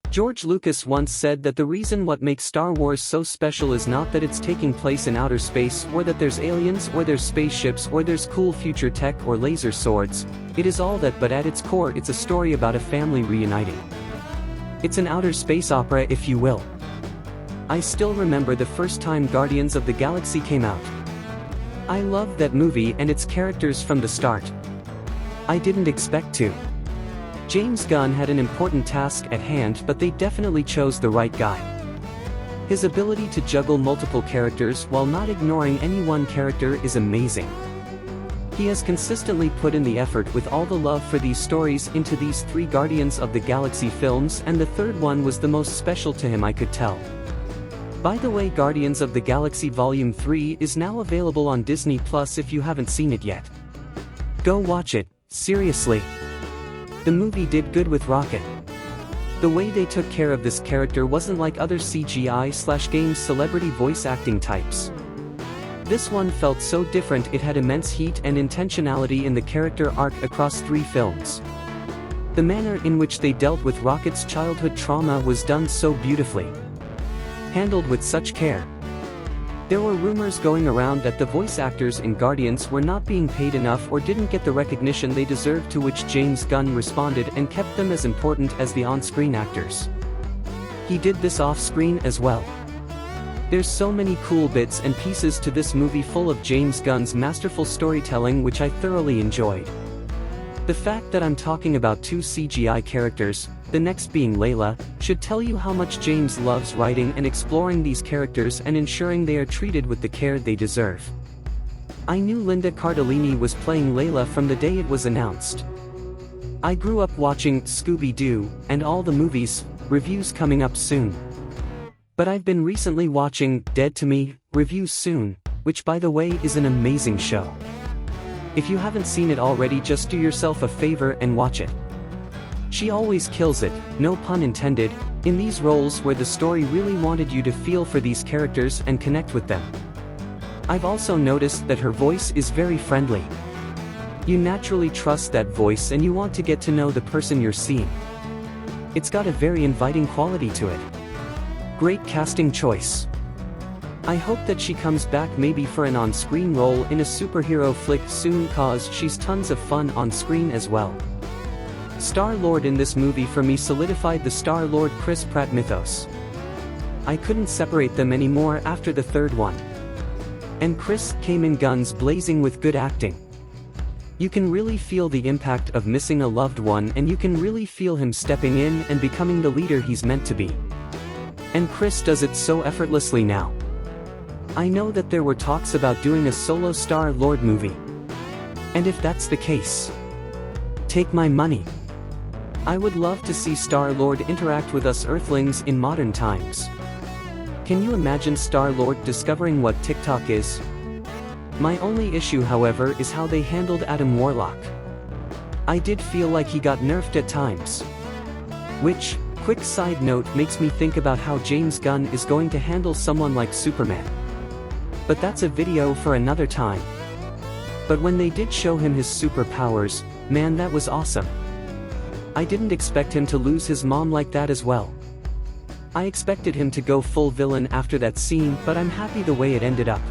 George Lucas once said that the reason what makes Star Wars so special is not that it's taking place in outer space or that there's aliens or there's spaceships or there's cool future tech or laser swords, it is all that, but at its core it's a story about a family reuniting. It's an outer space opera, if you will. I still remember the first time Guardians of the Galaxy came out. I loved that movie and its characters from the start. I didn't expect to. James Gunn had an important task at hand, but they definitely chose the right guy. His ability to juggle multiple characters while not ignoring any one character is amazing. He has consistently put in the effort with all the love for these stories into these 3 Guardians of the Galaxy films, and the third one was the most special to him, I could tell. By the way, Guardians of the Galaxy Volume 3 is now available on Disney Plus if you haven't seen it yet. Go watch it, seriously. The movie did good with Rocket. The way they took care of this character wasn't like other CGI/games celebrity voice acting types. This one felt so different. It had immense heat and intentionality in the character arc across 3 films. The manner in which they dealt with Rocket's childhood trauma was done so beautifully. Handled with such care. There were rumors going around that the voice actors in Guardians were not being paid enough or didn't get the recognition they deserved, to which James Gunn responded and kept them as important as the on-screen actors. He did this off-screen as well. There's so many cool bits and pieces to this movie, full of James Gunn's masterful storytelling, which I thoroughly enjoyed. The fact that I'm talking about 2 CGI characters, the next being Layla, should tell you how much James loves writing and exploring these characters and ensuring they are treated with the care they deserve. I knew Linda Cardellini was playing Layla from the day it was announced. I grew up watching Scooby-Doo and all the movies, reviews coming up soon. But I've been recently watching Dead to Me, reviews soon, which by the way is an amazing show. If you haven't seen it already, just do yourself a favor and watch it. She always kills it, no pun intended, in these roles where the story really wanted you to feel for these characters and connect with them. I've also noticed that her voice is very friendly. You naturally trust that voice and you want to get to know the person you're seeing. It's got a very inviting quality to it. Great casting choice. I hope that she comes back maybe for an on-screen role in a superhero flick soon, cause she's tons of fun on screen as well. Star-Lord in this movie for me solidified the Star-Lord Chris Pratt mythos. I couldn't separate them anymore after the third one. And Chris came in guns blazing with good acting. You can really feel the impact of missing a loved one, and you can really feel him stepping in and becoming the leader he's meant to be. And Chris does it so effortlessly now. I know that there were talks about doing a solo Star-Lord movie. And if that's the case, take my money. I would love to see Star-Lord interact with us Earthlings in modern times. Can you imagine Star-Lord discovering what TikTok is? My only issue, however, is how they handled Adam Warlock. I did feel like he got nerfed at times. Which, quick side note, makes me think about how James Gunn is going to handle someone like Superman. But that's a video for another time. But when they did show him his superpowers, man, that was awesome. I didn't expect him to lose his mom like that as well. I expected him to go full villain after that scene, but I'm happy the way it ended up.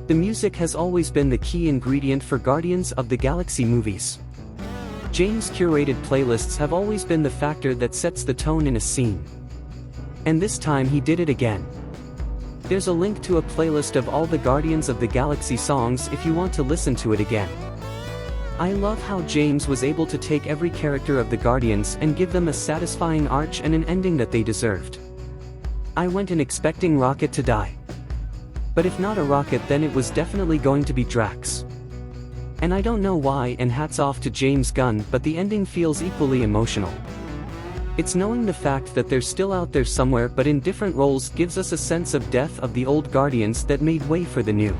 The music has always been the key ingredient for Guardians of the Galaxy movies. James' curated playlists have always been the factor that sets the tone in a scene. And this time he did it again. There's a link to a playlist of all the Guardians of the Galaxy songs if you want to listen to it again. I love how James was able to take every character of the Guardians and give them a satisfying arc and an ending that they deserved. I went in expecting Rocket to die. But if not a Rocket, then it was definitely going to be Drax. And I don't know why, and hats off to James Gunn, but the ending feels equally emotional. It's knowing the fact that they're still out there somewhere but in different roles gives us a sense of death of the old Guardians that made way for the new.